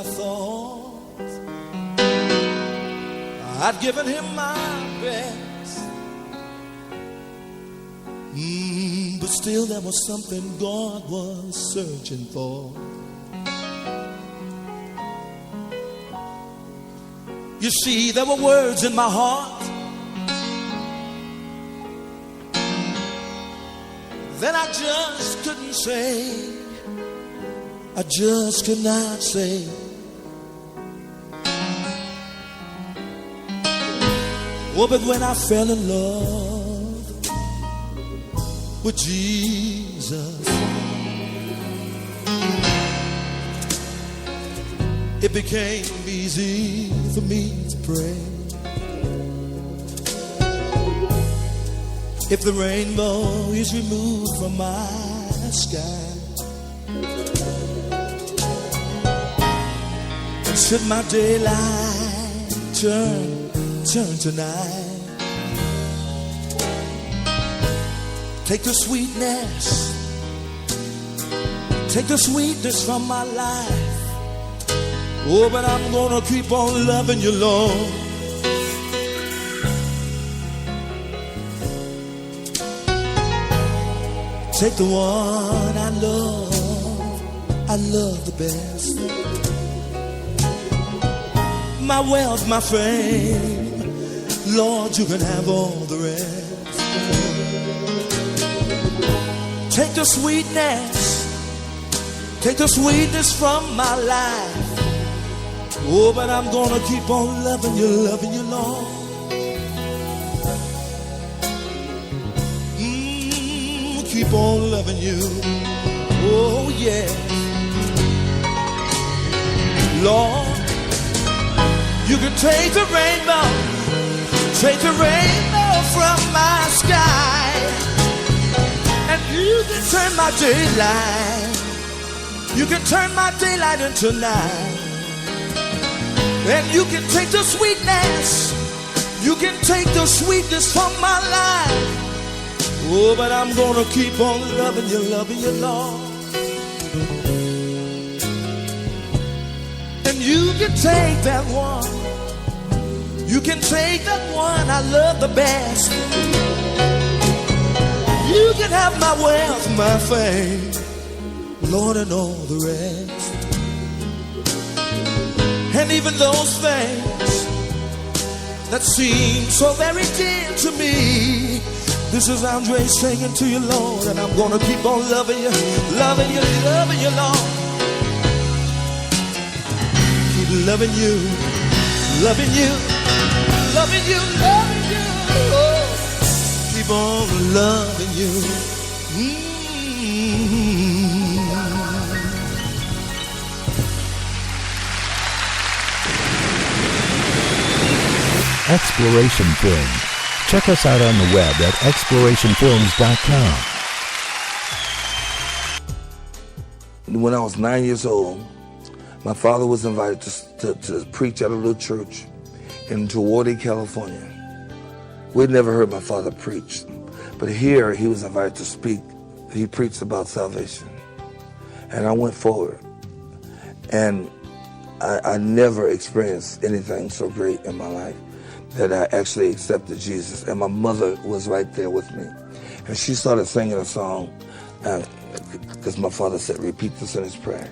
I thought I'd given him my best. But still there was something God was searching for. You see, there were words in my heart that I just couldn't say. I just could not say. Oh, but when I fell in love with Jesus, it became easy for me to pray. If the rainbow is removed from my sky, and should my daylight turn to night, take the sweetness from my life. Oh, but I'm gonna keep on loving you, Lord. Take the one I love the best. My wealth, my fame, Lord, you can have all the rest. Take the sweetness from my life. Oh, but I'm gonna keep on loving you, Lord. Keep on loving you. Oh, yeah. Lord, you can take the rainbow from my sky, and you can turn my daylight. You can turn my daylight into night. And you can take the sweetness. You can take the sweetness from my life. Oh, but I'm gonna keep on loving you, Lord. And you can take that one. You can take that one I love the best. You can have my wealth, my fame, Lord, and all the rest. And even those things that seem so very dear to me. This is Andre singing to you, Lord, and I'm gonna keep on loving you, Lord. Keep loving you. Oh, keep on loving you. Exploration Film. Check us out on the web at explorationfilms.com. When I was 9 years old, my father was invited to preach at a little church in Towanda, California. We'd never heard my father preach, but here he was invited to speak. He preached about salvation, and I went forward, and I never experienced anything so great in my life that I actually accepted Jesus. And my mother was right there with me. And she started singing a song, because my father said, repeat the sinner's prayer.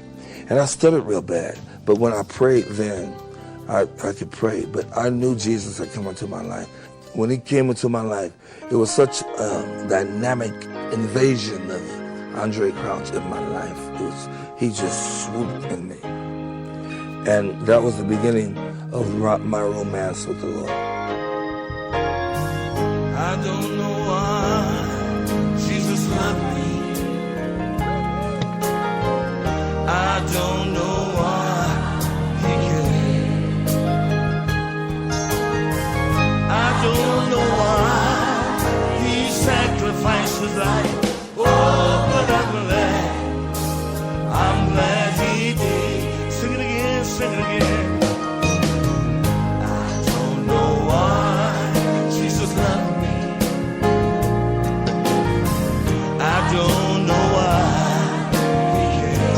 And I stuttered real bad. But when I prayed then, I could pray. But I knew Jesus had come into my life. When he came into my life, it was such a dynamic invasion of Andre Crouch in my life. He just swooped in me. And that was the beginning of my romance with the Lord. I don't know why Jesus loved me. I don't know why he cared. I don't know why he sacrificed his life. Oh, but I'm glad he did. Sing it again, sing it again. I don't know why he cared.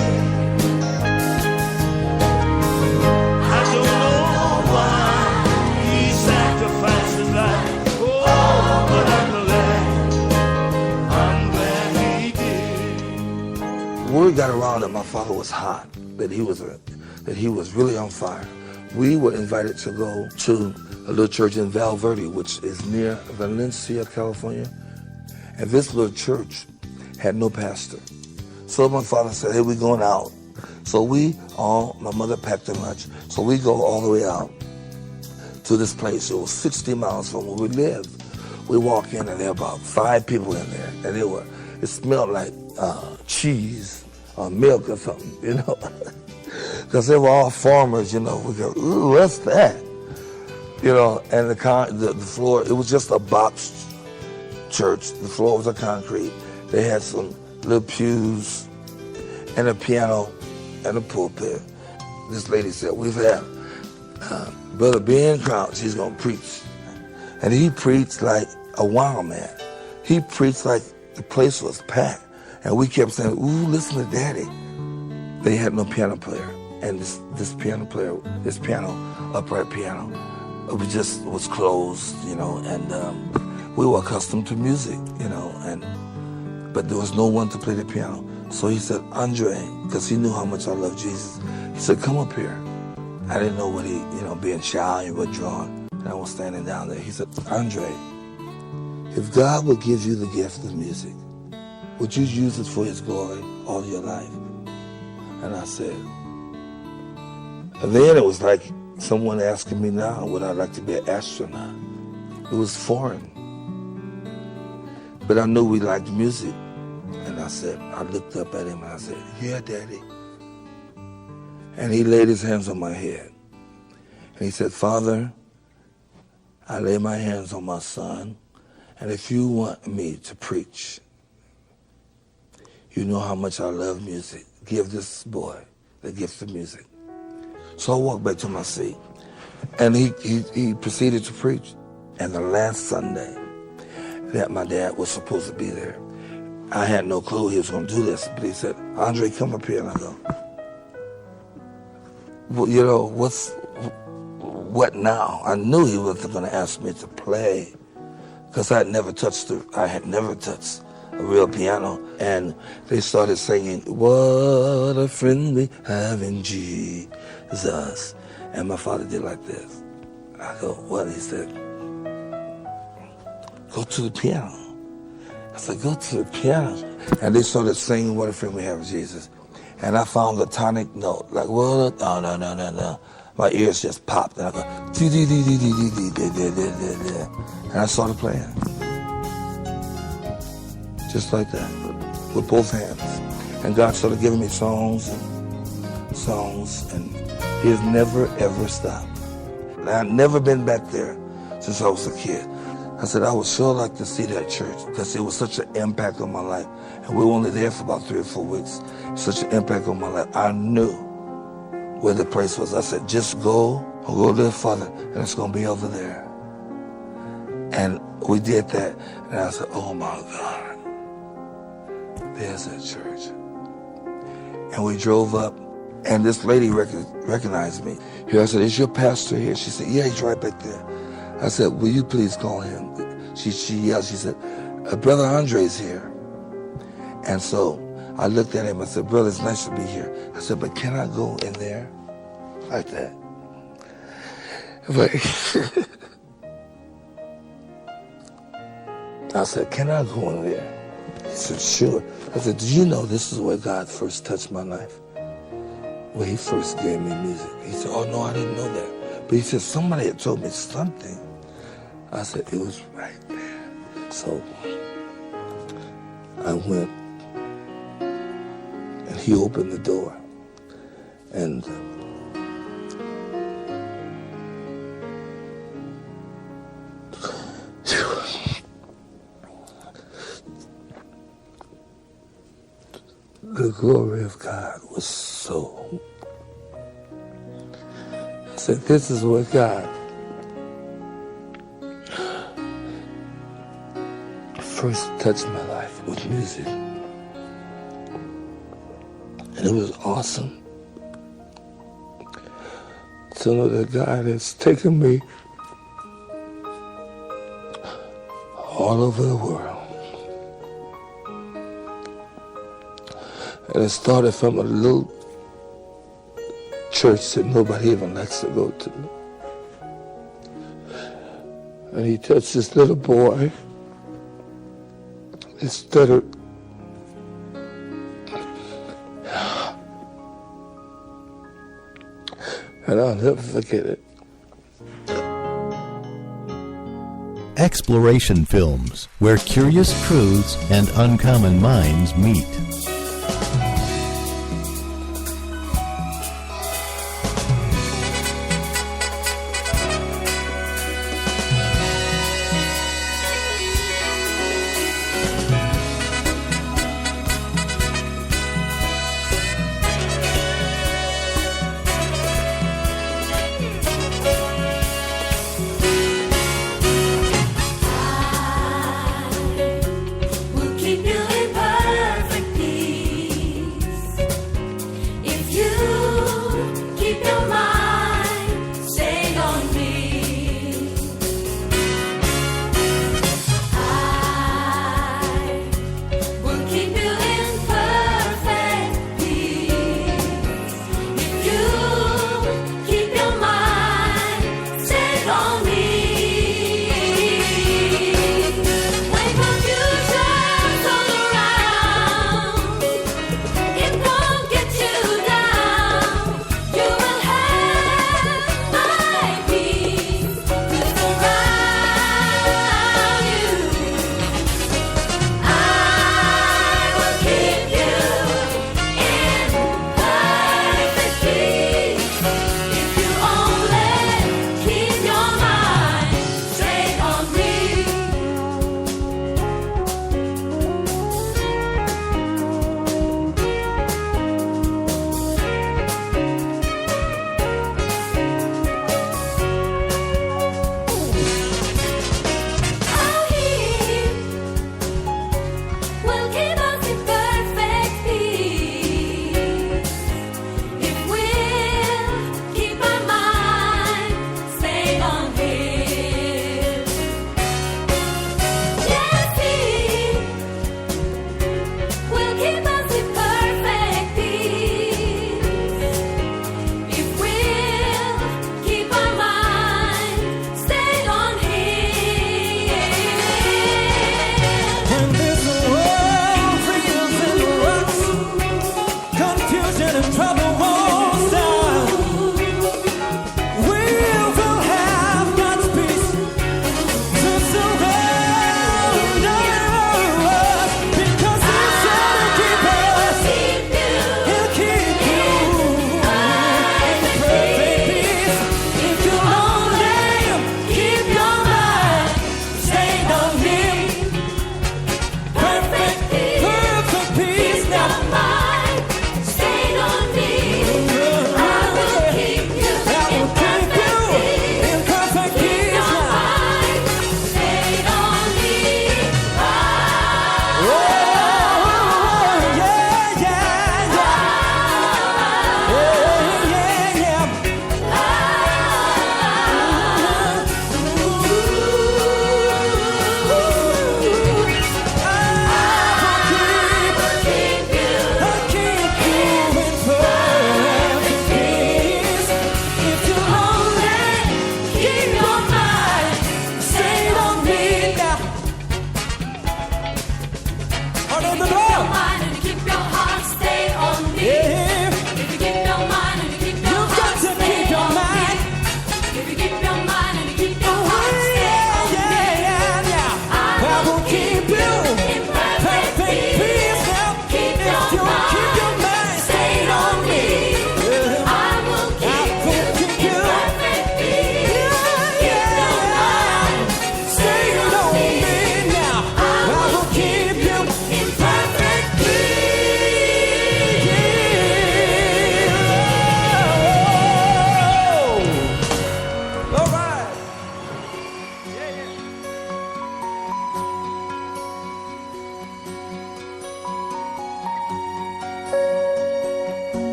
that my father was hot, that he was really on fire. We were invited to go to a little church in Val Verde, which is near Valencia, California. And this little church had no pastor. So my father said, hey, we're going out. So my mother packed a lunch. So we go all the way out to this place. It was 60 miles from where we lived. We walk in and there were about 5 people in there. And it smelled like cheese or milk or something, you know. Because they were all farmers, you know. We go, ooh, what's that? You know, and the floor, it was just a box church. The floor was a concrete. They had some little pews and a piano and a pulpit. This lady said, we've had Brother Ben Crouch, he's going to preach. And he preached like a wild man. He preached like the place was packed. And we kept saying, ooh, listen to Daddy. They had no piano player. And this piano, upright piano, it was closed, you know, and we were accustomed to music, you know, but there was no one to play the piano. So he said, Andre, because he knew how much I love Jesus, he said, come up here. I didn't know what being shy and withdrawn. And I was standing down there. He said, Andre, if God would give you the gift of music, would you use it for his glory all your life? And I said, and then it was like someone asking me now, would I like to be an astronaut? It was foreign. But I knew we liked music. And I looked up at him and I said, yeah, Daddy. And he laid his hands on my head. And he said, Father, I lay my hands on my son. And if you want me to preach, you know how much I love music. Give this boy the gift of music. So I walked back to my seat, and he proceeded to preach. And the last Sunday that my dad was supposed to be there, I had no clue he was going to do this, but he said, Andre, come up here. And I go, well, you know, what now? I knew he wasn't going to ask me to play, because I had never touched a real piano. And they started singing, what a friend we have in Jesus. And my father did like this. I go, what? He said, go to the piano. I said, go to the piano. And they started singing, what a friend we have in Jesus. And I found the tonic note, like, what? No. My ears just popped. And I go, and I started playing. Just like that, with both hands. And God started giving me songs, and he has never, ever stopped. And I've never been back there since I was a kid. I said, I would sure like to see that church, because it was such an impact on my life. And we were only there for about 3 or 4 weeks. Such an impact on my life. I knew where the place was. I said, just go a little further, and it's going to be over there. And we did that, and I said, oh my God. There's that church. And we drove up, and this lady recognized me. Here, I said, is your pastor here? She said, yeah, he's right back there. I said, will you please call him? She yelled, she said, Brother Andre's here. And so I looked at him, I said, brother, it's nice to be here. I said, but can I go in there? Like that. I said, can I go in there? He said, sure. I said, did you know this is where God first touched my life? Where he first gave me music. He said, oh, no, I didn't know that. But he said, somebody had told me something. I said, it was right there. So I went, and he opened the door. And the glory of God was so. I said, this is what God first touched my life with music. And it was awesome to know that God has taken me all over the world. And it started from a little church that nobody even likes to go to. And he touched this little boy and stuttered. And I'll never forget it. Exploration Films, where curious truths and uncommon minds meet.